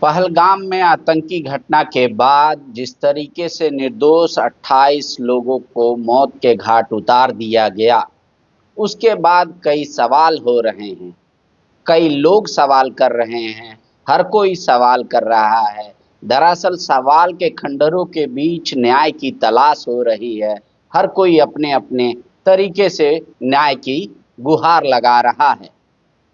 पहलगाम में आतंकी घटना के बाद जिस तरीके से निर्दोष 28 लोगों को मौत के घाट उतार दिया गया, उसके बाद कई सवाल हो रहे हैं। कई लोग सवाल कर रहे हैं, हर कोई सवाल कर रहा है। दरअसल सवाल के खंडहरों के बीच न्याय की तलाश हो रही है। हर कोई अपने अपने तरीके से न्याय की गुहार लगा रहा है।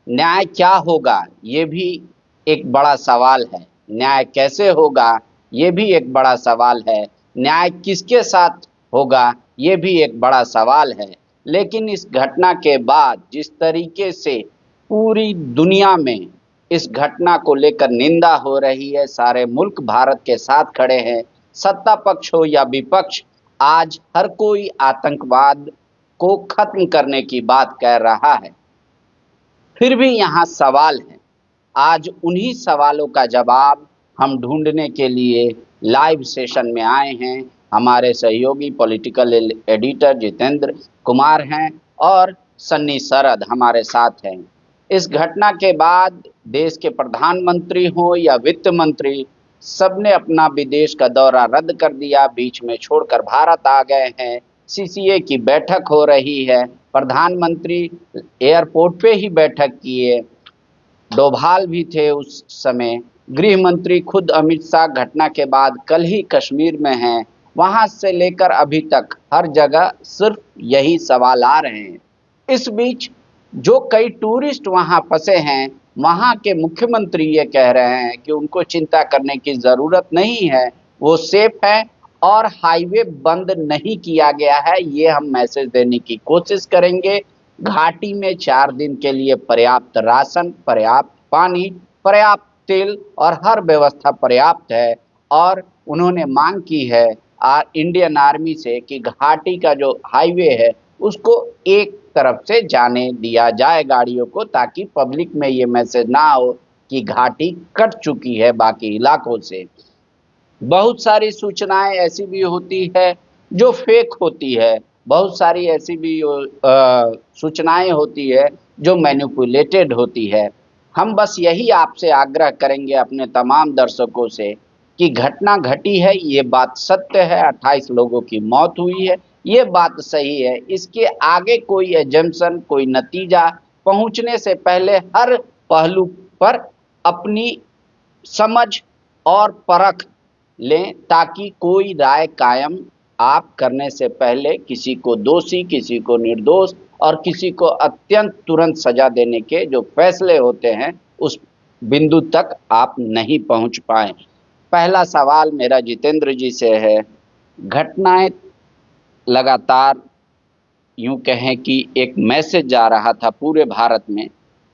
न्याय क्या होगा, ये भी एक बड़ा सवाल है। न्याय कैसे होगा, ये भी एक बड़ा सवाल है। न्याय किसके साथ होगा, ये भी एक बड़ा सवाल है। लेकिन इस घटना के बाद जिस तरीके से पूरी दुनिया में इस घटना को लेकर निंदा हो रही है, सारे मुल्क भारत के साथ खड़े हैं। सत्ता पक्ष हो या विपक्ष, आज हर कोई आतंकवाद को खत्म करने की बात कह रहा है। फिर भी यहाँ सवाल है। आज उन्हीं सवालों का जवाब हम ढूंढने के लिए लाइव सेशन में आए हैं। हमारे सहयोगी पॉलिटिकल एडिटर जितेंद्र कुमार हैं और सन्नी शरद हमारे साथ हैं। इस घटना के बाद देश के प्रधानमंत्री हों या वित्त मंत्री, सबने अपना विदेश का दौरा रद्द कर दिया, बीच में छोड़कर भारत आ गए हैं। सीसीए की बैठक हो रही है, प्रधानमंत्री एयरपोर्ट पे ही बैठक किए। डोभाल भी थे उस समय। गृह मंत्री खुद अमित शाह घटना के बाद कल ही कश्मीर में हैं। वहां से लेकर अभी तक हर जगह सिर्फ यही सवाल आ रहे हैं। इस बीच जो कई टूरिस्ट वहां फंसे हैं, वहां के मुख्यमंत्री ये कह रहे हैं कि उनको चिंता करने की जरूरत नहीं है, वो सेफ है और हाईवे बंद नहीं किया गया है। ये हम मैसेज देने की कोशिश करेंगे। घाटी में 4 दिन के लिए पर्याप्त राशन, पर्याप्त पानी, पर्याप्त तेल और हर व्यवस्था पर्याप्त है। और उन्होंने मांग की है इंडियन आर्मी से कि घाटी का जो हाईवे है उसको एक तरफ से जाने दिया जाए गाड़ियों को, ताकि पब्लिक में ये मैसेज ना हो कि घाटी कट चुकी है बाकी इलाकों से। बहुत सारी सूचनाएं ऐसी भी होती है जो फेक होती है, बहुत सारी ऐसी भी सूचनाएं होती है जो मैनिपुलेटेड होती है। हम बस यही आपसे आग्रह करेंगे अपने तमाम दर्शकों से कि घटना घटी है, ये बात सत्य है, 28 लोगों की मौत हुई है, ये बात सही है। इसके आगे कोई एजम्पशन, कोई नतीजा पहुंचने से पहले हर पहलू पर अपनी समझ और परख लें, ताकि कोई राय कायम आप करने से पहले किसी को दोषी, किसी को निर्दोष और किसी को अत्यंत तुरंत सजा देने के जो फैसले होते हैं, उस बिंदु तक आप नहीं पहुंच पाए। पहला सवाल मेरा जितेंद्र जी से है। घटनाएं लगातार, यूं कहें कि एक मैसेज जा रहा था पूरे भारत में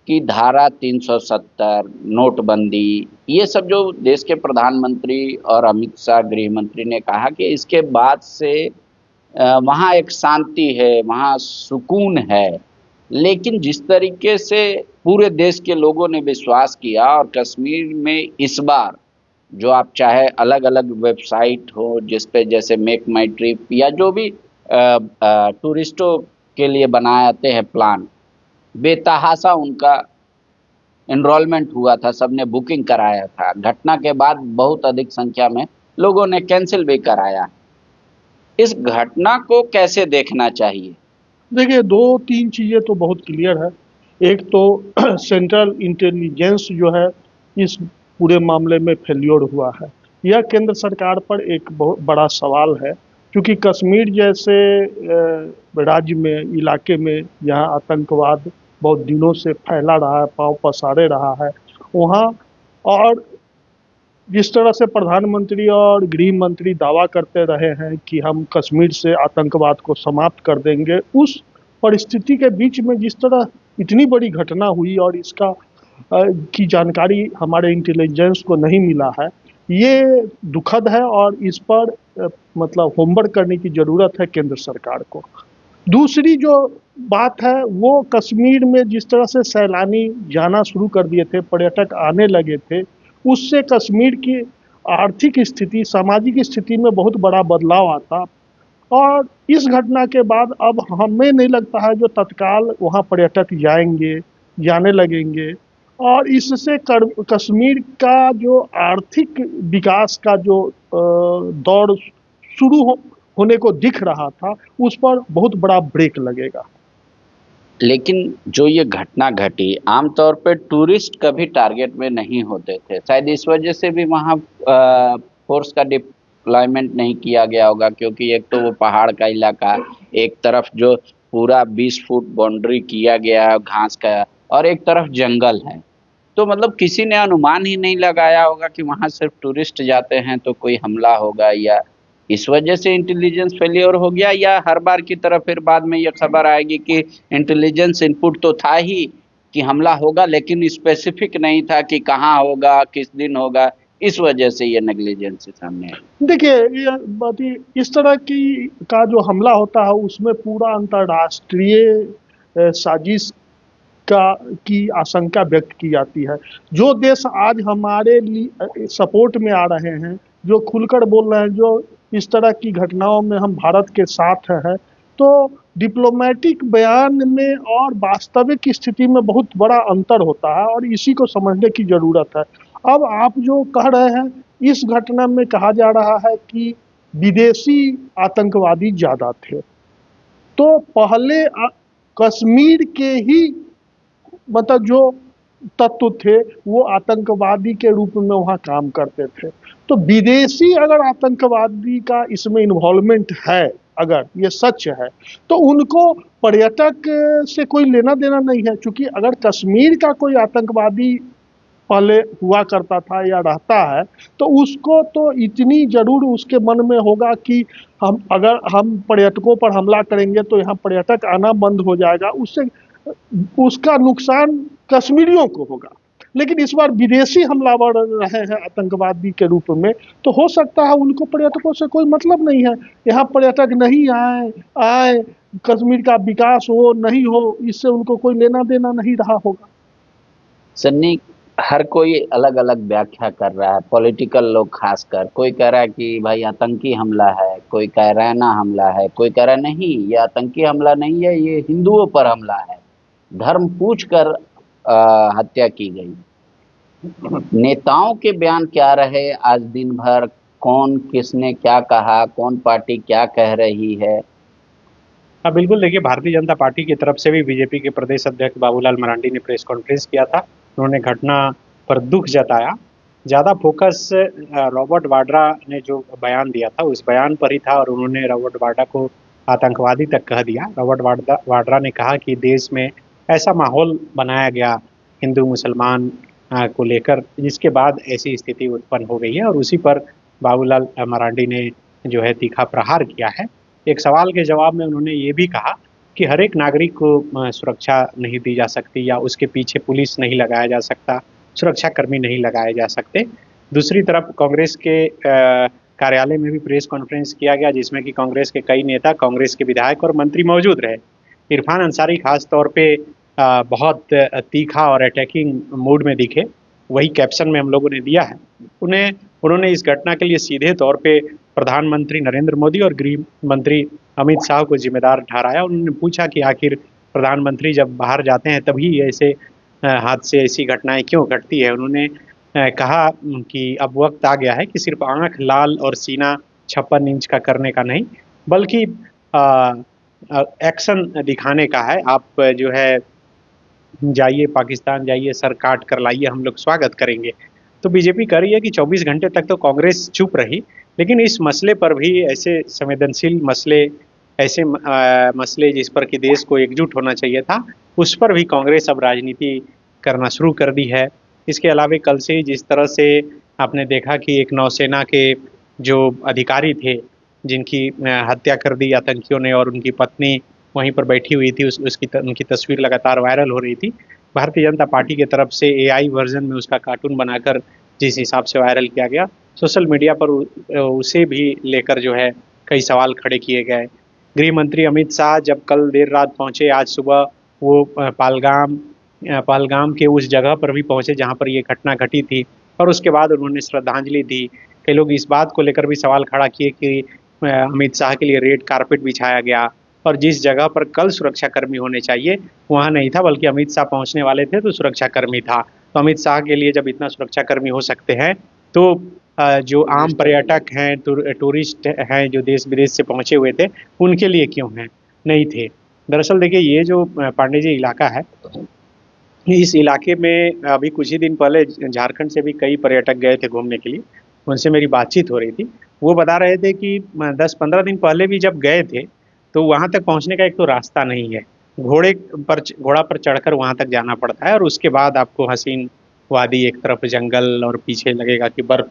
कि धारा 370, नोटबंदी, ये सब जो देश के प्रधानमंत्री और अमित शाह गृह मंत्री ने कहा कि इसके बाद से वहाँ एक शांति है, वहाँ सुकून है। लेकिन जिस तरीके से पूरे देश के लोगों ने विश्वास किया, और कश्मीर में इस बार जो आप चाहे अलग अलग वेबसाइट हो जिस पे जैसे मेक माई ट्रिप या जो भी टूरिस्टों के लिए बनाते हैं प्लान, बेतहाशा उनका एनरोलमेंट हुआ था, सबने बुकिंग कराया था। घटना के बाद बहुत अधिक संख्या में लोगों ने कैंसिल भी कराया। इस घटना को कैसे देखना चाहिए? देखिए, दो तीन चीज़ें तो बहुत क्लियर है। एक तो सेंट्रल इंटेलिजेंस जो है इस पूरे मामले में फेल्योर हुआ है। यह केंद्र सरकार पर एक बहुत बड़ा सवाल है, क्योंकि कश्मीर जैसे राज्य में, इलाके में जहाँ आतंकवाद बहुत दिनों से फैला रहा है, पांव पसारे रहा है वहाँ, और जिस तरह से प्रधानमंत्री और गृह मंत्री दावा करते रहे हैं कि हम कश्मीर से आतंकवाद को समाप्त कर देंगे, उस परिस्थिति के बीच में जिस तरह इतनी बड़ी घटना हुई और इसका की जानकारी हमारे इंटेलिजेंस को नहीं मिला है, ये दुखद है और इस पर मतलब होमवर्क करने की ज़रूरत है केंद्र सरकार को। दूसरी जो बात है वो कश्मीर में जिस तरह से सैलानी जाना शुरू कर दिए थे, पर्यटक आने लगे थे, उससे कश्मीर की आर्थिक स्थिति, सामाजिक स्थिति में बहुत बड़ा बदलाव आता। और इस घटना के बाद अब हमें नहीं लगता है जो तत्काल वहाँ पर्यटक जाएंगे, जाने लगेंगे। और इससे कश्मीर का जो आर्थिक विकास का जो दौर होने को दिख रहा था, उस पर बहुत बड़ा ब्रेक लगेगा। लेकिन जो ये घटना घटी, आमतौर पे टूरिस्ट कभी टारगेट में नहीं होते थे, शायद इस वजह से भी वहाँ फोर्स का डिप्लॉयमेंट नहीं किया गया होगा, क्योंकि एक तो वो पहाड़ का इलाका, एक तरफ जो पूरा 20 फुट बाउंड्री किया गया है घास का, और एक तरफ जंगल है। तो मतलब किसी ने अनुमान ही नहीं लगाया होगा कि वहां सिर्फ टूरिस्ट जाते हैं तो कोई हमला होगा, या इस वजह से इंटेलिजेंस फेलियर हो गया, या हर बार की तरह फिर बाद में ये खबर आएगी कि इंटेलिजेंस इनपुट तो था ही कि हमला होगा, लेकिन स्पेसिफिक नहीं था कि कहाँ होगा, किस दिन होगा, इस वजह से ये नेग्लिजेंस सामने आई। देखिए, ये बात इस तरह की का जो हमला होता है, उसमें पूरा अंतर्राष्ट्रीय साजिश का की आशंका व्यक्त की जाती है। जो देश आज हमारे लिए सपोर्ट में आ रहे हैं, जो खुलकर बोल रहे हैं, जो इस तरह की घटनाओं में हम भारत के साथ हैं, तो डिप्लोमेटिक बयान में और वास्तविक स्थिति में बहुत बड़ा अंतर होता है, और इसी को समझने की ज़रूरत है। अब आप जो कह रहे हैं, इस घटना में कहा जा रहा है कि विदेशी आतंकवादी ज़्यादा थे, तो पहले कश्मीर के ही मतलब जो तत्व थे, वो आतंकवादी के रूप में वहाँ काम करते थे। तो विदेशी अगर आतंकवादी का इसमें इन्वॉल्वमेंट है, अगर ये सच है, तो उनको पर्यटक से कोई लेना देना नहीं है। क्योंकि अगर कश्मीर का कोई आतंकवादी पहले हुआ करता था या रहता है, तो उसको तो इतनी जरूर उसके मन में होगा कि अगर हम पर्यटकों पर हमला करेंगे तो यहाँ पर्यटक आना बंद हो जाएगा, उससे उसका नुकसान कश्मीरियों को होगा। लेकिन इस बार विदेशी हमलावर रहे हैं आतंकवादी के रूप में, तो हो सकता है उनको पर्यटकों से कोई मतलब नहीं है, यहाँ पर्यटक नहीं आए आए कश्मीर का विकास हो नहीं हो, इससे उनको कोई लेना देना नहीं रहा होगा। सन्नी, हर कोई अलग अलग व्याख्या कर रहा है, पॉलिटिकल लोग खासकर। कोई कह रहा है कि भाई आतंकी हमला है, कोई कह रहा है ना हमला है, कोई कह रहा है नहीं ये आतंकी हमला नहीं है, ये हिंदुओं पर हमला है, धर्म पूछ कर हत्या की गई। नेताओं के बयान क्या रहे आज दिन भर, कौन किसने क्या कहा, कौन पार्टी क्या कह रही है? हाँ बिल्कुल, देखिए भारतीय जनता पार्टी की तरफ से भी बीजेपी के प्रदेश अध्यक्ष बाबूलाल मरांडी ने प्रेस कॉन्फ्रेंस किया था। उन्होंने घटना पर दुख जताया। ज़्यादा फोकस रॉबर्ट वाड्रा ने जो बयान दिया था उस बयान पर ही था, और उन्होंने रॉबर्ट वाड्रा को आतंकवादी तक कह दिया। रॉबर्ट वाड्रा ने कहा कि देश में ऐसा माहौल बनाया गया हिंदू मुसलमान को लेकर, जिसके बाद ऐसी स्थिति उत्पन्न हो गई है, और उसी पर बाबूलाल मरांडी ने जो है तीखा प्रहार किया है। एक सवाल के जवाब में उन्होंने ये भी कहा कि हर एक नागरिक को सुरक्षा नहीं दी जा सकती, या उसके पीछे पुलिस नहीं लगाया जा सकता, सुरक्षाकर्मी नहीं लगाए जा सकते। दूसरी तरफ कांग्रेस के कार्यालय में भी प्रेस कॉन्फ्रेंस किया गया, जिसमें कि कांग्रेस के कई नेता, कांग्रेस के विधायक और मंत्री मौजूद रहे। इरफान अंसारी खास तौर पे बहुत तीखा और अटैकिंग मूड में दिखे, वही कैप्शन में हम लोगों ने दिया है। उन्होंने इस घटना के लिए सीधे तौर पे प्रधानमंत्री नरेंद्र मोदी और गृह मंत्री अमित शाह को जिम्मेदार ठहराया। उन्होंने पूछा कि आखिर प्रधानमंत्री जब बाहर जाते हैं तभी ऐसे हादसे, ऐसी घटनाएं क्यों घटती है। उन्होंने कहा कि अब वक्त आ गया है कि सिर्फ आंख लाल और सीना 56 इंच का करने का नहीं, बल्कि एक्शन दिखाने का है। आप जो है जाइए, पाकिस्तान जाइए, सर काट कर लाइए, हम लोग स्वागत करेंगे। तो बीजेपी कह रही है कि 24 घंटे तक तो कांग्रेस चुप रही, लेकिन इस मसले पर भी, ऐसे संवेदनशील मसले, ऐसे मसले जिस पर कि देश को एकजुट होना चाहिए था, उस पर भी कांग्रेस अब राजनीति करना शुरू कर दी है। इसके अलावा कल से जिस तरह से आपने देखा कि एक नौसेना के जो अधिकारी थे जिनकी हत्या कर दी आतंकियों ने, और उनकी पत्नी वहीं पर बैठी हुई थी, उनकी तस्वीर लगातार वायरल हो रही थी। भारतीय जनता पार्टी की तरफ से AI वर्जन में उसका कार्टून बनाकर जिस हिसाब से वायरल किया गया, सोशल मीडिया पर उसे भी लेकर जो है कई सवाल खड़े किए गए। गृह मंत्री अमित शाह जब कल देर रात पहुंचे, आज सुबह वो पहलगाम के उस जगह पर भी पहुंचे जहां पर ये घटना घटी थी, और उसके बाद उन्होंने श्रद्धांजलि दी। कई लोग इस बात को लेकर भी सवाल खड़ा किए कि अमित शाह के लिए रेड कारपेट बिछाया गया, और जिस जगह पर कल सुरक्षाकर्मी होने चाहिए वहाँ नहीं था, बल्कि अमित शाह पहुँचने वाले थे तो सुरक्षाकर्मी था। तो अमित शाह के लिए जब इतना सुरक्षाकर्मी हो सकते हैं तो जो आम पर्यटक हैं, टूरिस्ट हैं जो देश विदेश से पहुंचे हुए थे, उनके लिए क्यों हैं, नहीं थे। दरअसल देखिए, ये जो पांडे जी इलाका है, इस इलाके में अभी कुछ ही दिन पहले झारखंड से भी कई पर्यटक गए थे घूमने के लिए, उनसे मेरी बातचीत हो रही थी। वो बता रहे थे कि 10-15 दिन पहले भी जब गए थे तो वहाँ तक पहुँचने का एक तो रास्ता नहीं है, घोड़ा पर चढ़कर वहाँ तक जाना पड़ता है, और उसके बाद आपको हसीन वादी, एक तरफ जंगल और पीछे लगेगा कि बर्फ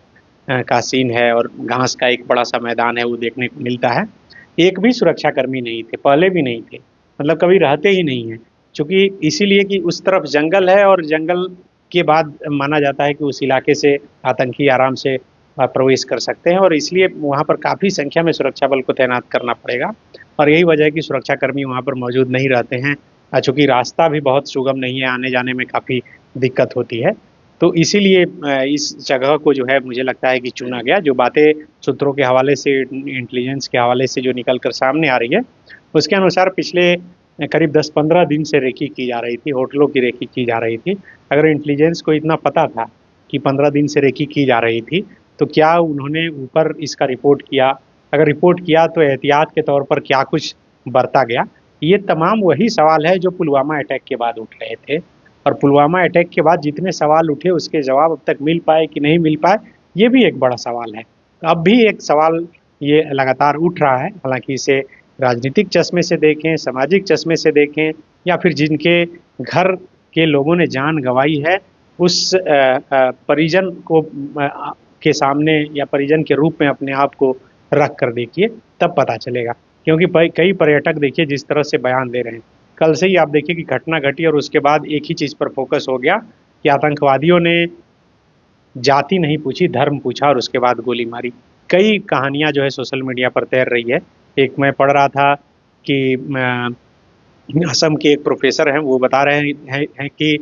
का सीन है और घास का एक बड़ा सा मैदान है, वो देखने को मिलता है। एक भी सुरक्षाकर्मी नहीं थे, पहले भी नहीं थे, मतलब कभी रहते ही नहीं हैं, चूँकि इसीलिए कि उस तरफ जंगल है और जंगल के बाद माना जाता है कि उस इलाके से आतंकी आराम से प्रवेश कर सकते हैं, और इसलिए वहाँ पर काफ़ी संख्या में सुरक्षा बल को तैनात करना पड़ेगा, और यही वजह है कि सुरक्षाकर्मी वहाँ पर मौजूद नहीं रहते हैं। चूँकि रास्ता भी बहुत सुगम नहीं है, आने जाने में काफ़ी दिक्कत होती है, तो इसीलिए इस जगह को जो है मुझे लगता है कि चुना गया। जो बातें सूत्रों के हवाले से, इंटेलिजेंस के हवाले से जो निकल कर सामने आ रही है, उसके अनुसार पिछले करीब 10-15 दिन से रेकी की जा रही थी, होटलों की रेकी की जा रही थी। अगर इंटेलिजेंस को इतना पता था कि 15 दिन से रेकी की जा रही थी, तो क्या उन्होंने ऊपर इसका रिपोर्ट किया? अगर रिपोर्ट किया तो एहतियात के तौर पर क्या कुछ बरता गया? ये तमाम वही सवाल है जो पुलवामा अटैक के बाद उठ रहे थे, और पुलवामा अटैक के बाद जितने सवाल उठे उसके जवाब अब तक मिल पाए कि नहीं मिल पाए, ये भी एक बड़ा सवाल है। अब भी एक सवाल ये लगातार उठ रहा है, हालांकि इसे राजनीतिक चश्मे से देखें, सामाजिक चश्मे से देखें, या फिर जिनके घर के लोगों ने जान गंवाई है उस परिजन को के सामने या परिजन के रूप में अपने आप को रख कर देखिए, तब पता चलेगा। क्योंकि कई पर्यटक देखिए जिस तरह से बयान दे रहे हैं, कल से ही आप देखिए कि घटना घटी और उसके बाद एक ही चीज़ पर फोकस हो गया कि आतंकवादियों ने जाति नहीं पूछी, धर्म पूछा और उसके बाद गोली मारी। कई कहानियां जो है सोशल मीडिया पर तैर रही है। एक मैं पढ़ रहा था कि असम के एक प्रोफेसर हैं, वो बता रहे हैं कि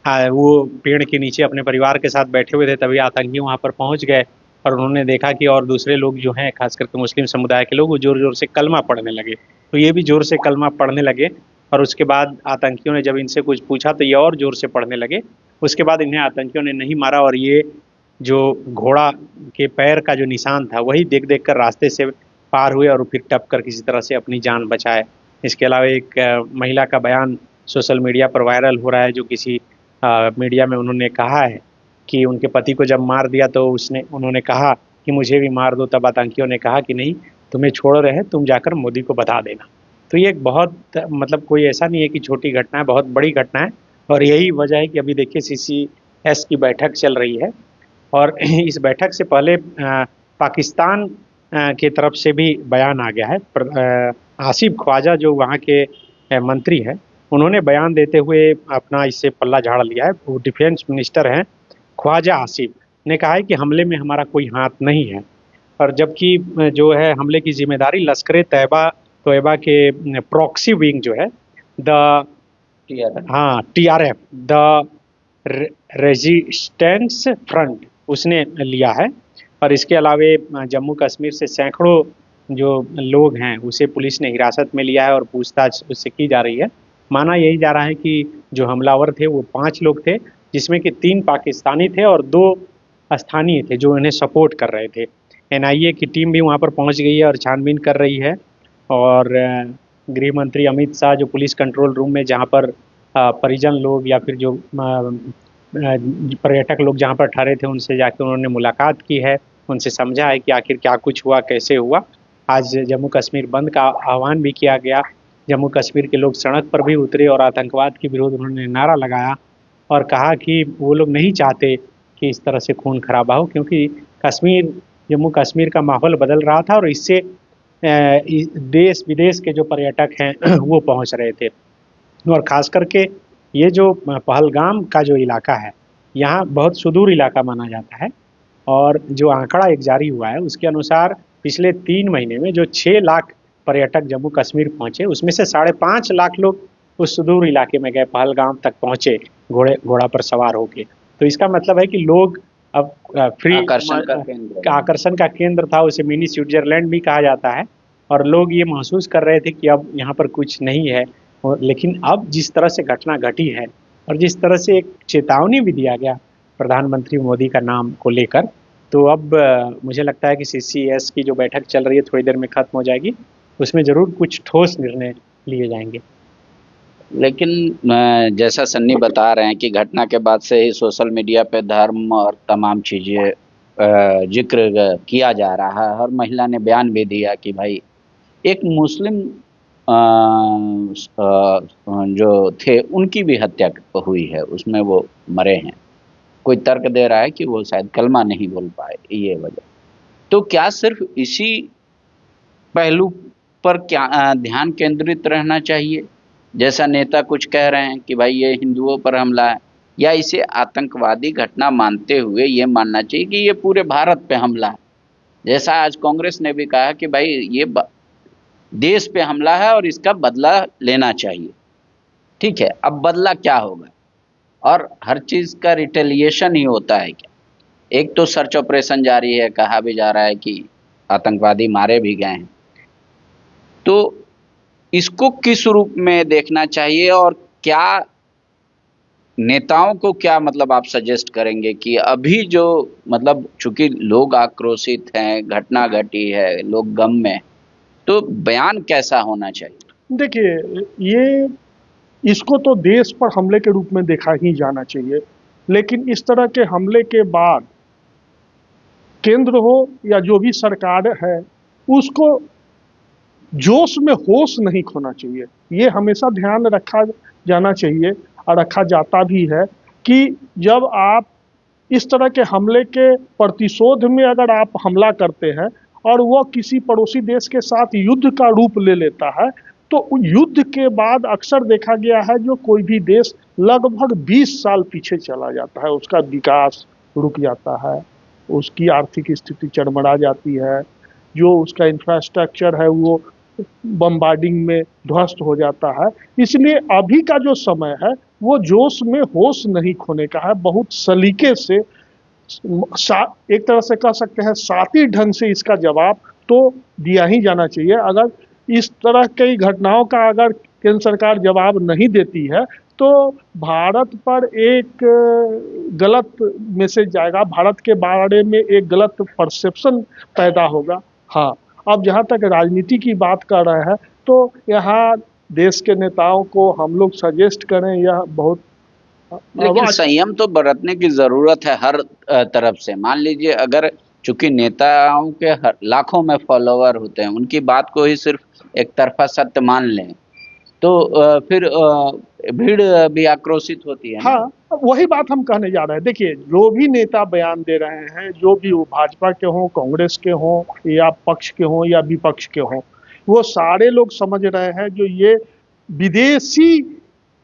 वो पेड़ के नीचे अपने परिवार के साथ बैठे हुए थे, तभी आतंकी वहाँ पर पहुँच गए और उन्होंने देखा कि और दूसरे लोग जो हैं, खास करके मुस्लिम समुदाय के लोग, वो ज़ोर ज़ोर से कलमा पढ़ने लगे। तो ये भी ज़ोर से कलमा पढ़ने लगे, और उसके बाद आतंकियों ने जब इनसे कुछ पूछा तो ये और ज़ोर से पढ़ने लगे। उसके बाद इन्हें आतंकियों ने नहीं मारा, और ये जो घोड़ा के पैर का जो निशान था वही देख देख कर रास्ते से पार हुए और फिर टप कर किसी तरह से अपनी जान बचाए। इसके अलावा एक महिला का बयान सोशल मीडिया पर वायरल हो रहा है, जो किसी मीडिया में उन्होंने कहा है कि उनके पति को जब मार दिया तो उन्होंने कहा कि मुझे भी मार दो, तब आतंकियों ने कहा कि नहीं, तुम्हें छोड़ रहे हैं, तुम जाकर मोदी को बता देना। तो ये एक बहुत, मतलब कोई ऐसा नहीं है कि छोटी घटना है, बहुत बड़ी घटना है, और यही वजह है कि अभी देखिए CCS की बैठक चल रही है, और इस बैठक से पहले पाकिस्तान की तरफ से भी बयान आ गया है। आसिफ ख्वाजा जो वहाँ के मंत्री हैं, उन्होंने बयान देते हुए अपना इससे पल्ला झाड़ लिया है। वो डिफेंस मिनिस्टर हैं, ख्वाजा आसिफ ने कहा है कि हमले में हमारा कोई हाथ नहीं है, और जबकि जो है हमले की जिम्मेदारी लश्कर तैयबा के प्रॉक्सी विंग जो है, TRF, द रेजिस्टेंस फ्रंट, उसने लिया है। और इसके अलावा जम्मू कश्मीर से सैकड़ों जो लोग हैं उसे पुलिस ने हिरासत में लिया है और पूछताछ उससे की जा रही है। माना यही जा रहा है कि जो हमलावर थे वो 5 लोग थे, जिसमें कि 3 पाकिस्तानी थे और 2 स्थानीय थे जो उन्हें सपोर्ट कर रहे थे। NIA की टीम भी वहाँ पर पहुँच गई है और छानबीन कर रही है, और गृह मंत्री अमित शाह जो पुलिस कंट्रोल रूम में, जहाँ पर परिजन लोग या फिर जो पर्यटक लोग जहाँ पर ठहरे थे, उनसे जाकर उन्होंने मुलाकात की है, उनसे समझा है कि आखिर क्या कुछ हुआ, कैसे हुआ। आज जम्मू कश्मीर बंद का आह्वान भी किया गया, जम्मू कश्मीर के लोग सड़क पर भी उतरे और आतंकवाद के विरोध उन्होंने नारा लगाया और कहा कि वो लोग नहीं चाहते कि इस तरह से खून खराबा हो, क्योंकि जम्मू कश्मीर का माहौल बदल रहा था और इससे देश विदेश के जो पर्यटक हैं वो पहुंच रहे थे। और ख़ास करके ये जो पहलगाम का जो इलाका है, यहाँ बहुत सुदूर इलाका माना जाता है, और जो आंकड़ा एक जारी हुआ है उसके अनुसार पिछले 3 महीने में जो 6 लाख पर्यटक जम्मू कश्मीर पहुँचे, उसमें से 5.5 लाख लोग उस सुदूर इलाके में गए, पहलगाम तक पहुँचे घोड़ा पर सवार होके। तो इसका मतलब है कि लोग अब फ्री आकर्षण का केंद्र था, उसे मिनी स्विट्जरलैंड भी कहा जाता है, और लोग ये महसूस कर रहे थे कि अब यहाँ पर कुछ नहीं है। लेकिन अब जिस तरह से घटना घटी है और जिस तरह से एक चेतावनी भी दिया गया प्रधानमंत्री मोदी का नाम को लेकर, तो अब मुझे लगता है कि CCS की जो बैठक चल रही है थोड़ी देर में खत्म हो जाएगी, उसमें जरूर कुछ ठोस निर्णय लिए जाएंगे। लेकिन जैसा सन्नी बता रहे हैं कि घटना के बाद से ही सोशल मीडिया पे धर्म और तमाम चीज़ें जिक्र किया जा रहा है। हर महिला ने बयान भी दिया कि भाई एक मुस्लिम जो थे उनकी भी हत्या हुई है, उसमें वो मरे हैं। कोई तर्क दे रहा है कि वो शायद कलमा नहीं बोल पाए, ये वजह। तो क्या सिर्फ इसी पहलू पर क्या ध्यान केंद्रित रहना चाहिए, जैसा नेता कुछ कह रहे हैं कि भाई ये हिंदुओं पर हमला है, या इसे आतंकवादी घटना मानते हुए ये मानना चाहिए कि ये पूरे भारत पे हमला है, जैसा आज कांग्रेस ने भी कहा कि भाई ये देश पे हमला है और इसका बदला लेना चाहिए। ठीक है, अब बदला क्या होगा, और हर चीज का रिटेलिएशन ही होता है क्या? एक तो सर्च ऑपरेशन जारी है, कहा भी जा रहा है कि आतंकवादी मारे भी गए हैं। तो इसको किस रूप में देखना चाहिए, और क्या नेताओं को क्या मतलब आप सजेस्ट करेंगे कि अभी जो मतलब चूंकि लोग आक्रोशित हैं, घटना घटी है, लोग गम में, तो बयान कैसा होना चाहिए? देखिए, ये इसको तो देश पर हमले के रूप में देखा ही जाना चाहिए, लेकिन इस तरह के हमले के बाद केंद्र हो या जो भी सरकार है, उसको जोश में होश नहीं खोना चाहिए। ये हमेशा ध्यान रखा जाना चाहिए और रखा जाता भी है कि जब आप इस तरह के हमले के प्रतिशोध में अगर आप हमला करते हैं और वो किसी पड़ोसी देश के साथ युद्ध का रूप ले लेता है, तो युद्ध के बाद अक्सर देखा गया है जो कोई भी देश लगभग 20 साल पीछे चला जाता है, उसका विकास रुक जाता है, उसकी आर्थिक स्थिति चरमरा जाती है, जो उसका इंफ्रास्ट्रक्चर है वो बम्बार्डिंग में ध्वस्त हो जाता है। इसलिए अभी का जो समय है वो जोश में होश नहीं खोने का है, बहुत सलीके से एक तरह से कह सकते हैं साथी ढंग से इसका जवाब तो दिया ही जाना चाहिए। अगर इस तरह की घटनाओं का अगर केंद्र सरकार जवाब नहीं देती है तो भारत पर एक गलत मैसेज जाएगा, भारत के बारे में एक गलत परसेप्शन पैदा होगा। हाँ, अब जहाँ तक राजनीति की बात कर रहे हैं तो यहाँ देश के नेताओं को हम लोग सजेस्ट करें, यह बहुत लेकिन संयम तो बरतने की जरूरत है हर तरफ से। मान लीजिए अगर चूंकि नेताओं के लाखों में फॉलोवर होते हैं, उनकी बात को ही सिर्फ एक तरफा सत्य मान लें तो फिर भीड़ भी आक्रोशित होती है। हाँ, वही बात हम कहने जा रहे हैं। देखिए, जो भी नेता बयान दे रहे हैं, जो भी वो भाजपा के हों, कांग्रेस के हों, या पक्ष के हों या विपक्ष के हों, वो सारे लोग समझ रहे हैं जो ये विदेशी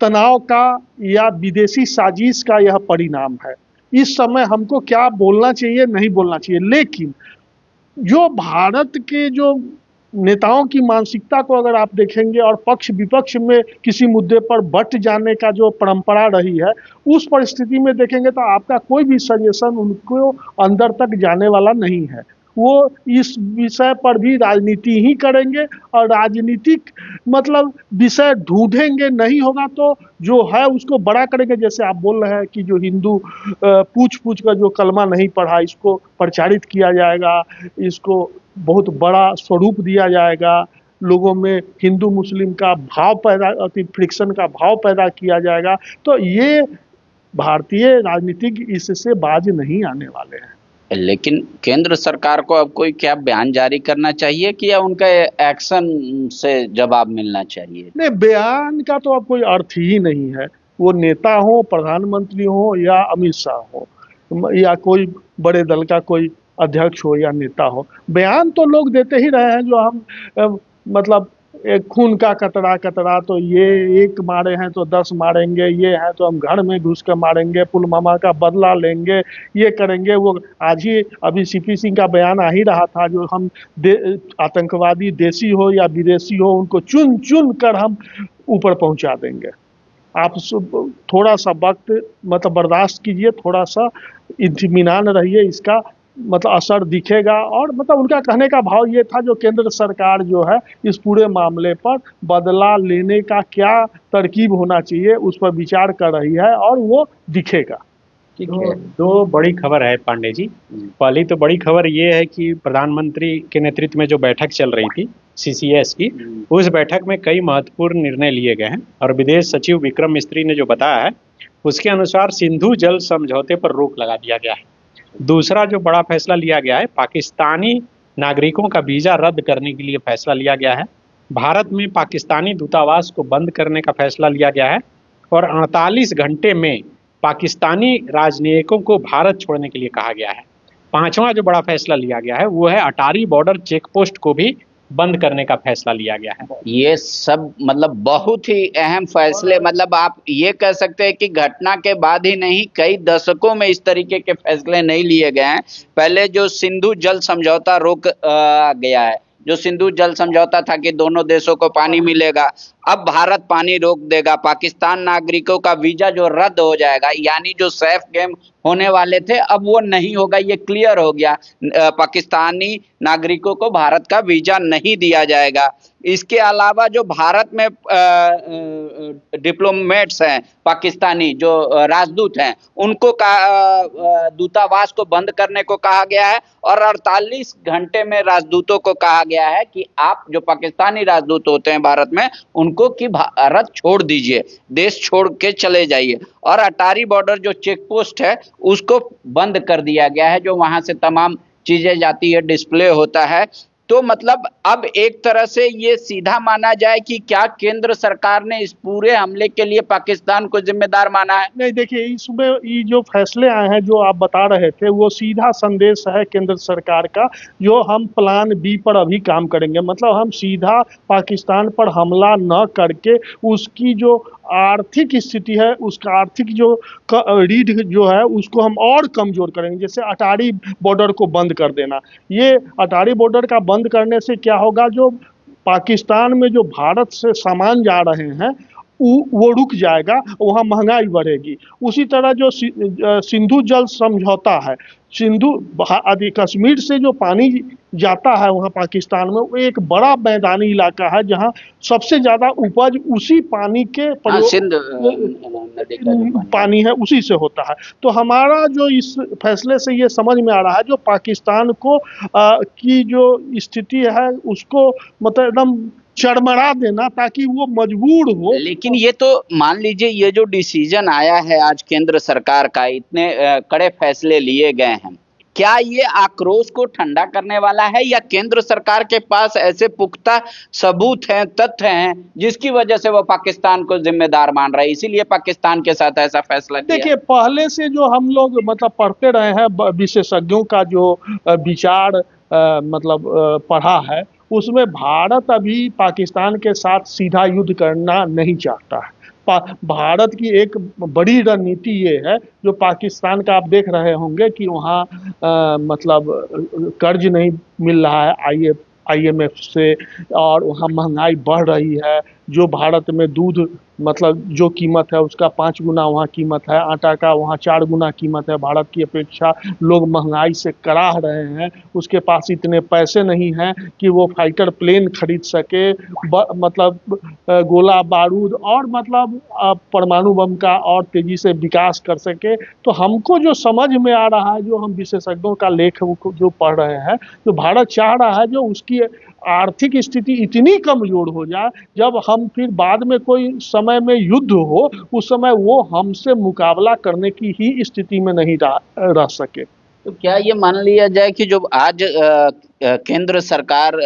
तनाव का या विदेशी साजिश का यह परिणाम है। इस समय हमको क्या बोलना चाहिए, नहीं बोलना चाहिए, लेकिन जो भारत के जो नेताओं की मानसिकता को अगर आप देखेंगे और पक्ष विपक्ष में किसी मुद्दे पर बट जाने का जो परंपरा रही है, उस परिस्थिति में देखेंगे तो आपका कोई भी सजेशन उनको अंदर तक जाने वाला नहीं है। वो इस विषय पर भी राजनीति ही करेंगे और राजनीतिक मतलब विषय ढूंढेंगे, नहीं होगा तो जो है उसको बड़ा करेंगे। जैसे आप बोल रहे हैं कि जो हिंदू पूछ पूछ कर जो कलमा नहीं पढ़ा, इसको प्रचारित किया जाएगा, इसको बहुत बड़ा स्वरूप दिया जाएगा, लोगों में हिंदू मुस्लिम का भाव पैदा, फ्रिक्शन का भाव पैदा किया जाएगा, तो ये भारतीय राजनीतिक इससे बाज नहीं आने वाले हैं। लेकिन केंद्र सरकार को अब कोई क्या बयान जारी करना चाहिए कि या उनका एक्शन से जवाब मिलना चाहिए? नहीं, बयान का तो अब कोई अर्थ ही नहीं है। वो नेता हो, प्रधानमंत्री हो या अमित शाह हो या कोई बड़े दल का कोई अध्यक्ष हो या नेता हो, बयान तो लोग देते ही रहे हैं। जो हम मतलब एक खून का कतरा कतरा, तो ये एक मारे हैं तो 10 मारेंगे, ये है तो हम घर में घुस कर मारेंगे, पुलवामा का बदला लेंगे, ये करेंगे। वो आज ही अभी CP सिंह का बयान आ ही रहा था, जो हम आतंकवादी देसी हो या विदेशी हो उनको चुन चुन कर हम ऊपर पहुंचा देंगे। आप थोड़ा सा वक्त मतलब बर्दाश्त कीजिए, थोड़ा सा इत्मीनान रहिए, इसका मतलब असर दिखेगा। और मतलब उनका कहने का भाव ये था जो केंद्र सरकार जो है इस पूरे मामले पर बदला लेने का क्या तरकीब होना चाहिए उस पर विचार कर रही है और वो दिखेगा। ठीक है। दो बड़ी खबर है पांडे जी। पहली तो बड़ी खबर ये है कि प्रधानमंत्री के नेतृत्व में जो बैठक चल रही थी CCS की, उस बैठक में कई महत्वपूर्ण निर्णय लिए गए हैं और विदेश सचिव विक्रम मिस्त्री ने जो बताया है उसके अनुसार सिंधु जल समझौते पर रोक लगा दिया गया है। दूसरा जो बड़ा फैसला लिया गया है, पाकिस्तानी नागरिकों का वीज़ा रद्द करने के लिए फैसला लिया गया है। भारत में पाकिस्तानी दूतावास को बंद करने का फैसला लिया गया है और 48 घंटे में पाकिस्तानी राजनयिकों को भारत छोड़ने के लिए कहा गया है। पांचवा जो बड़ा फैसला लिया गया है वो है अटारी बॉर्डर चेक पोस्ट को भी बंद करने का फैसला लिया गया है। ये सब मतलब बहुत ही अहम फैसले, मतलब आप ये कह सकते हैं कि घटना के बाद ही नहीं, कई दशकों में इस तरीके के फैसले नहीं लिए गए हैं। पहले जो सिंधु जल समझौता रोक गया है, जो सिंधु जल समझौता था कि दोनों देशों को पानी मिलेगा, अब भारत पानी रोक देगा। पाकिस्तान नागरिकों का वीजा जो रद्द हो जाएगा, यानी जो सेफ गेम होने वाले थे अब वो नहीं होगा, ये क्लियर हो गया। पाकिस्तानी नागरिकों को भारत का वीजा नहीं दिया जाएगा। इसके अलावा जो भारत में डिप्लोमेट्स हैं पाकिस्तानी, जो राजदूत हैं, उनको दूतावास को बंद करने को कहा गया है और 48 घंटे में राजदूतों को कहा गया है कि आप जो पाकिस्तानी राजदूत होते हैं भारत में, उनको कि भारत छोड़ दीजिए, देश छोड़ के चले जाइए। और अटारी बॉर्डर जो चेक पोस्ट है उसको बंद कर दिया गया है, जो वहां से तमाम चीजें जाती है, डिस्प्ले होता है। तो मतलब अब एक तरह से ये सीधा माना जाए कि क्या केंद्र सरकार ने इस पूरे हमले के लिए पाकिस्तान को जिम्मेदार माना है? नहीं, देखिए इसमें ये जो फैसले आए हैं जो आप बता रहे थे वो सीधा संदेश है केंद्र सरकार का, जो हम प्लान बी पर अभी काम करेंगे। मतलब हम सीधा पाकिस्तान पर हमला न करके उसकी जो आर्थिक स्थिति है, उसका आर्थिक जो रीढ़ जो है उसको हम और कमजोर करेंगे। जैसे अटारी बॉर्डर को बंद कर देना, ये अटारी बॉर्डर का बंद करने से क्या होगा, जो पाकिस्तान में जो भारत से सामान जा रहे हैं वो रुक जाएगा, वहाँ महंगाई बढ़ेगी। उसी तरह जो सिंधु जल समझौता है, सिंधु आदि कश्मीर से जो पानी जाता है वहाँ पाकिस्तान में, वो एक बड़ा मैदानी इलाका है जहाँ सबसे ज़्यादा उपज उसी पानी के पानी है उसी से होता है। तो हमारा जो इस फैसले से ये समझ में आ रहा है, जो पाकिस्तान को की जो स्थिति है उसको मतलब एकदम चरमरा देना ताकि वो मजबूर हो। लेकिन ये तो मान लीजिए, ये जो डिसीजन आया है आज केंद्र सरकार का, इतने कड़े फैसले लिए गए हैं, क्या ये आक्रोश को ठंडा करने वाला है या केंद्र सरकार के पास ऐसे पुख्ता सबूत हैं, तथ्य हैं जिसकी वजह से वो पाकिस्तान को जिम्मेदार मान रहा है, इसीलिए पाकिस्तान के साथ ऐसा फैसला किया? देखिए, पहले से जो हम लोग मतलब पढ़ते रहे हैं, विशेषज्ञों का जो विचार मतलब पढ़ा है, उसमें भारत अभी पाकिस्तान के साथ सीधा युद्ध करना नहीं चाहता है। भारत की एक बड़ी रणनीति ये है, जो पाकिस्तान का आप देख रहे होंगे कि वहाँ मतलब कर्ज नहीं मिल रहा है IMF से, और वहाँ महंगाई बढ़ रही है। जो भारत में दूध मतलब जो कीमत है उसका 5 गुना वहाँ कीमत है, आटा का वहाँ 4 गुना कीमत है भारत की अपेक्षा। लोग महंगाई से कराह रहे हैं, उसके पास इतने पैसे नहीं हैं कि वो फाइटर प्लेन खरीद सके, मतलब गोला बारूद और मतलब परमाणु बम का और तेज़ी से विकास कर सके। तो हमको जो समझ में आ रहा है, जो हम विशेषज्ञों का लेख जो पढ़ रहे हैं, तो भारत चाह रहा है जो उसकी आर्थिक स्थिति इतनी कमजोर हो जाए, जब हम फिर बाद में कोई समय में युद्ध हो, उस समय वो हमसे मुकाबला करने की ही स्थिति में नहीं रह सके। तो क्या ये मान लिया जाए कि जो आज केंद्र सरकार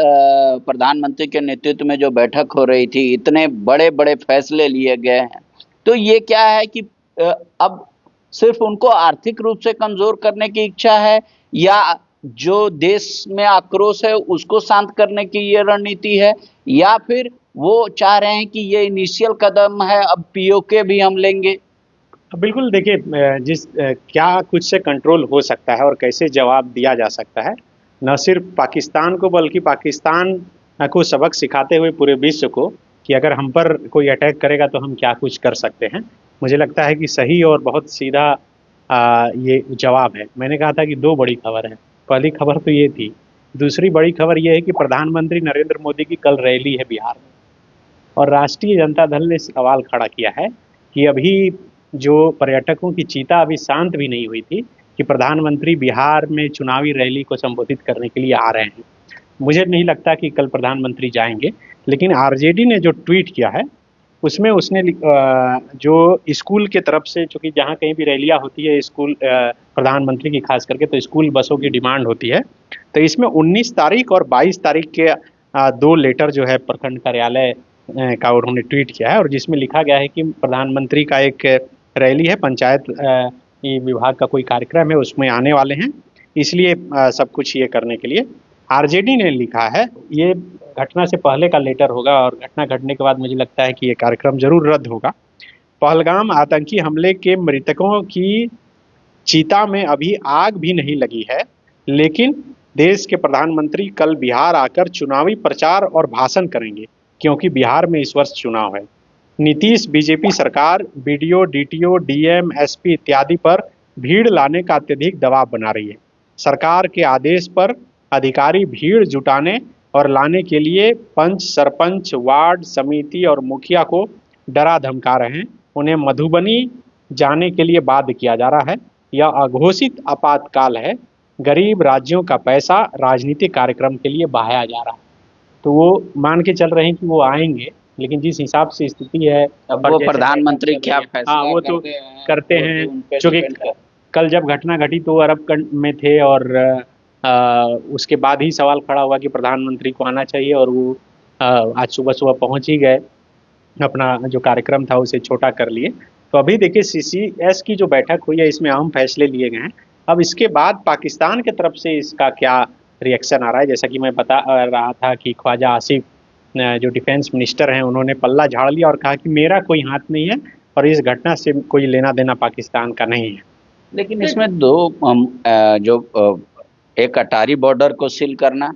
प्रधानमंत्री के नेतृत्व में जो बैठक हो रही थी, इतने बड़े बड़े फैसले लिए गए हैं, तो ये क्या है कि अब सिर्फ उनको आर्थिक रूप से कमजोर करने की इच्छा है, या जो देश में आक्रोश है उसको शांत करने की ये रणनीति है, या फिर वो चाह रहे हैं कि ये इनिशियल कदम है, अब POK भी हम लेंगे? बिल्कुल, देखिए क्या कुछ से कंट्रोल हो सकता है और कैसे जवाब दिया जा सकता है, न सिर्फ पाकिस्तान को बल्कि पाकिस्तान को सबक सिखाते हुए पूरे विश्व को कि अगर हम पर कोई अटैक करेगा तो हम क्या कुछ कर सकते हैं। मुझे लगता है कि सही और बहुत सीधा ये जवाब है। मैंने कहा था कि दो बड़ी खबर है। पहली खबर तो ये थी। दूसरी बड़ी खबर ये है कि प्रधानमंत्री नरेंद्र मोदी की कल रैली है बिहार में, और राष्ट्रीय जनता दल ने सवाल खड़ा किया है कि अभी जो पर्यटकों की चीता अभी शांत भी नहीं हुई थी कि प्रधानमंत्री बिहार में चुनावी रैली को संबोधित करने के लिए आ रहे हैं। मुझे नहीं लगता कि कल प्रधानमंत्री जाएंगे, लेकिन आरजेडी ने जो ट्वीट किया है उसमें उसने जो स्कूल के तरफ से, चूँकि जहाँ कहीं भी रैलियाँ होती है स्कूल प्रधानमंत्री की खास करके तो स्कूल बसों की डिमांड होती है, तो इसमें 19 तारीख और 22 तारीख के 2 लेटर जो है प्रखंड कार्यालय का उन्होंने ट्वीट किया है, और जिसमें लिखा गया है कि प्रधानमंत्री का एक रैली है, पंचायत विभाग का कोई कार्यक्रम है, उसमें आने वाले हैं, इसलिए सब कुछ ये करने के लिए आरजेडी ने लिखा है। ये घटना से पहले का लेटर होगा, और घटना घटने के बाद मुझे लगता है कि ये कार्यक्रम जरूर रद्द होगा। पहलगाम आतंकी हमले के मृतकों की चिता में अभी आग भी नहीं लगी है, लेकिन देश के प्रधानमंत्री कल बिहार आकर चुनावी प्रचार और भाषण करेंगे, क्योंकि बिहार में इस वर्ष चुनाव है। नीतीश बीजेपी सरकार बीडीओ, डीटीओ, डीएम, एसपी इत्यादि पर भीड़ लाने का अत्यधिक दबाव बना रही है। सरकार के आदेश पर अधिकारी भीड़ जुटाने और लाने के लिए पंच, सरपंच, वार्ड समिति और मुखिया को डरा धमका रहे हैं। उन्हें मधुबनी जाने के लिए बाध्य किया जा रहा है। यह अघोषित आपातकाल है। गरीब राज्यों का पैसा राजनीतिक कार्यक्रम के लिए बहाया जा रहा है। तो वो मान के चल रहे हैं कि वो आएंगे, लेकिन जिस हिसाब से स्थिति है, अब वो प्रधानमंत्री क्या फैसला हाँ वो तो करते हैं। उन पे चूँकि depend करता है। कल जब घटना घटी तो अरब कंट्री में थे, और उसके बाद ही सवाल खड़ा हुआ कि प्रधानमंत्री को आना चाहिए, और वो आज सुबह सुबह पहुंच ही गए, अपना जो कार्यक्रम था उसे छोटा कर लिए। तो अभी देखिए सीसीएस की जो बैठक हुई है, इसमें अहम फैसले लिए गए हैं। अब इसके बाद पाकिस्तान की तरफ से इसका क्या रिएक्शन आ रहा है, जैसा कि मैं बता रहा था कि ख्वाजा आसिफ जो डिफेंस मिनिस्टर हैं, उन्होंने पल्ला झाड़ लिया और कहा कि मेरा कोई हाथ नहीं है और इस घटना से कोई लेना देना पाकिस्तान का नहीं है। लेकिन इसमें जो एक अटारी बॉर्डर को सील करना,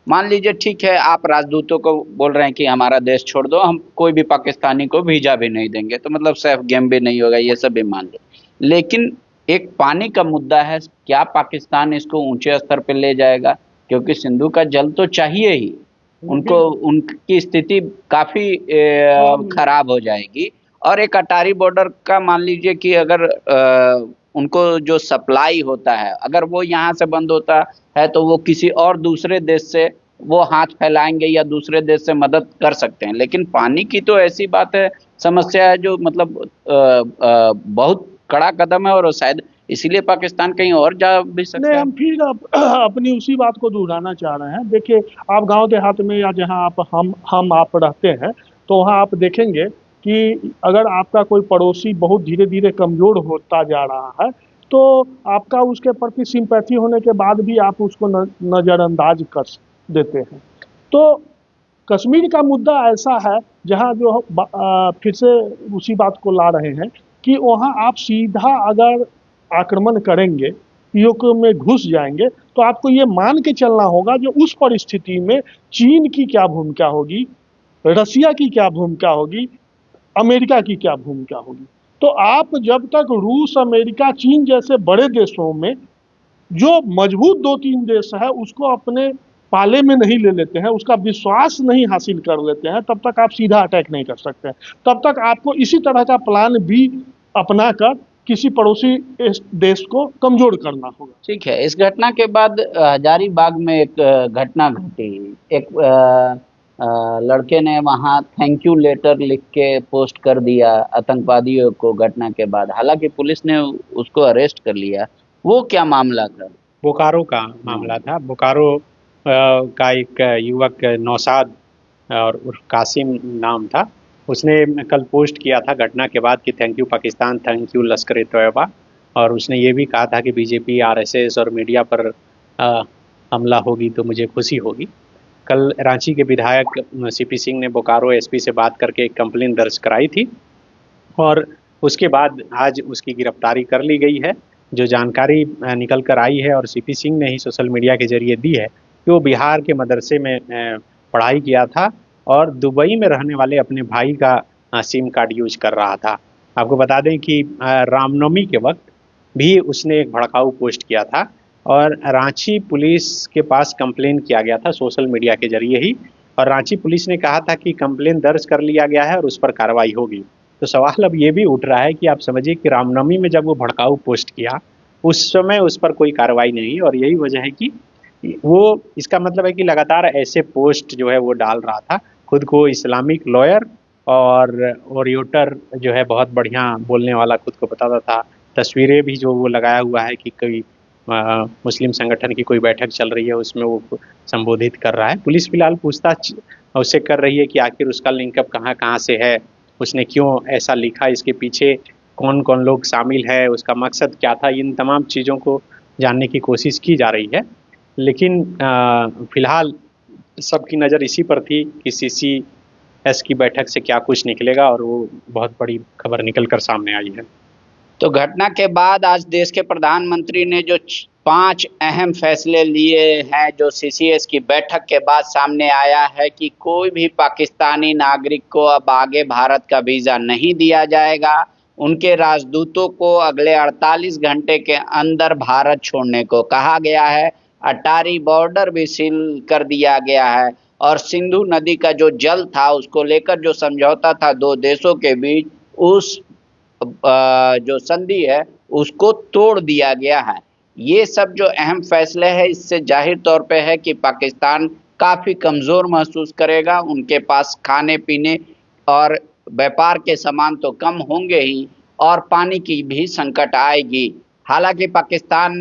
मान लीजिए ठीक है, आप राजदूतों को बोल रहे हैं कि हमारा देश छोड़ दो, हम कोई भी पाकिस्तानी को वीजा भी नहीं देंगे, तो मतलब सेफ गेम भी नहीं होगा, ये सब भी मान लो। लेकिन एक पानी का मुद्दा है, क्या पाकिस्तान इसको ऊंचे स्तर पे ले जाएगा? क्योंकि सिंधु का जल तो चाहिए ही उनको, उनकी स्थिति काफी खराब हो जाएगी। और एक अटारी बॉर्डर का मान लीजिए कि अगर उनको जो सप्लाई होता है, अगर वो यहाँ से बंद होता है तो वो किसी और दूसरे देश से वो हाथ फैलाएंगे या दूसरे देश से मदद कर सकते हैं। लेकिन पानी की तो ऐसी बात है, समस्या है जो मतलब बहुत कड़ा कदम है, और शायद इसीलिए पाकिस्तान कहीं और जा भी सकता है। हम फिर अपनी उसी बात को दोहराना चाह रहे हैं। देखिए, आप गांव देहात में या जहां आप रहते हैं, तो वहां आप देखेंगे कि अगर आपका कोई पड़ोसी बहुत धीरे धीरे कमजोर होता जा रहा है, तो आपका उसके प्रति सिंपैथी होने के बाद भी आप उसको नज़रअंदाज कर देते हैं। तो कश्मीर का मुद्दा ऐसा है जहां जो फिर से उसी बात को ला रहे हैं कि वहां आप सीधा अगर आक्रमण करेंगे, पीओके में घुस जाएंगे, तो आपको ये मान के चलना होगा जो उस परिस्थिति में चीन की क्या भूमिका होगी, रसिया की क्या भूमिका होगी, अमेरिका की क्या भूमिका होगी। तो आप जब तक रूस, अमेरिका, चीन जैसे बड़े देशों में जो मजबूत 2-3 देश है उसको अपने पाले में नहीं ले लेते हैं, उसका विश्वास नहीं हासिल कर लेते हैं, तब तक आप सीधा अटैक नहीं कर सकते हैं। तब तक आपको इसी तरह का प्लान भी अपनाकर किसी पड़ोसी देश को कमजोर करना होगा। ठीक है, इस घटना के बाद हजारीबाग में एक घटना घटी। एक लड़के ने वहां थैंक यू लेटर लिख के पोस्ट कर दिया आतंकवादियों को घटना के बाद, हालांकि पुलिस ने उसको अरेस्ट कर लिया। वो क्या मामला था? बोकारो का मामला था। बोकारो का एक युवक नौशाद और कासिम नाम था, उसने कल पोस्ट किया था घटना के बाद कि thank you Pakistan, thank you Lashkar-e-Taiba, और उसने ये भी कहा था कि बीजेपी, आरएसएस और मीडिया पर हमला होगी तो मुझे खुशी होगी। कल रांची के विधायक सीपी सिंह ने बोकारो एसपी से बात करके एक कंप्लेंट दर्ज कराई थी, और उसके बाद आज उसकी गिरफ्तारी कर ली गई है। जो जानकारी निकल कर आई है और सीपी सिंह ने ही सोशल मीडिया के जरिए दी है कि वो बिहार के मदरसे में पढ़ाई किया था और दुबई में रहने वाले अपने भाई का सिम कार्ड यूज कर रहा था। आपको बता दें कि रामनवमी के वक्त भी उसने एक भड़काऊ पोस्ट किया था और रांची पुलिस के पास कंप्लेन किया गया था सोशल मीडिया के जरिए ही, और रांची पुलिस ने कहा था कि कंप्लेन दर्ज कर लिया गया है और उस पर कार्रवाई होगी। तो सवाल अब ये भी उठ रहा है कि आप समझिए कि रामनवमी में जब वो भड़काऊ पोस्ट किया उस समय उस पर कोई कार्रवाई नहीं, और यही वजह है कि वो, इसका मतलब है कि लगातार ऐसे पोस्ट जो है वो डाल रहा था, खुद को इस्लामिक लॉयर और ओरिएटर जो है बहुत बढ़िया बोलने वाला खुद को बताता था। तस्वीरें भी जो वो लगाया हुआ है कि कोई मुस्लिम संगठन की कोई बैठक चल रही है उसमें वो संबोधित कर रहा है। पुलिस फिलहाल पूछताछ उससे कर रही है कि आखिर उसका लिंकअप कहाँ कहाँ से है, उसने क्यों ऐसा लिखा, इसके पीछे कौन कौन लोग शामिल है, उसका मकसद क्या था, इन तमाम चीज़ों को जानने की कोशिश की जा रही है। लेकिन फिलहाल सबकी नज़र इसी पर थी कि CCS की बैठक से क्या कुछ निकलेगा, और वो बहुत बड़ी खबर निकल कर सामने आई है। तो घटना के बाद आज देश के प्रधानमंत्री ने जो 5 अहम फैसले लिए हैं, जो CCS की बैठक के बाद सामने आया है कि कोई भी पाकिस्तानी नागरिक को अब आगे भारत का वीज़ा नहीं दिया जाएगा, उनके राजदूतों को अगले 48 घंटे के अंदर भारत छोड़ने को कहा गया है, अटारी बॉर्डर भी सील कर दिया गया है, और सिंधु नदी का जो जल था उसको लेकर जो समझौता था दो देशों के बीच, उस जो संधि है उसको तोड़ दिया गया है। ये सब जो अहम फैसले हैं, इससे जाहिर तौर पे है कि पाकिस्तान काफ़ी कमज़ोर महसूस करेगा। उनके पास खाने पीने और व्यापार के सामान तो कम होंगे ही, और पानी की भी संकट आएगी। हालांकि पाकिस्तान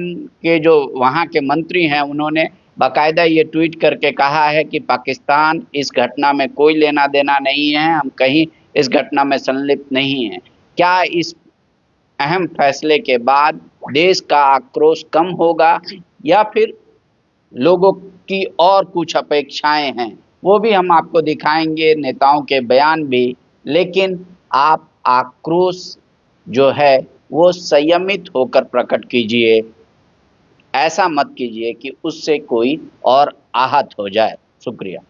के जो वहाँ के मंत्री हैं उन्होंने बाकायदा ये ट्वीट करके कहा है कि पाकिस्तान इस घटना में कोई लेना देना नहीं है, हम कहीं इस घटना में संलिप्त नहीं हैं। क्या इस अहम फैसले के बाद देश का आक्रोश कम होगा, या फिर लोगों की और कुछ अपेक्षाएं हैं, वो भी हम आपको दिखाएंगे, नेताओं के बयान भी। लेकिन आप आक्रोश जो है वो संयमित होकर प्रकट कीजिए, ऐसा मत कीजिए कि उससे कोई और आहत हो जाए। शुक्रिया।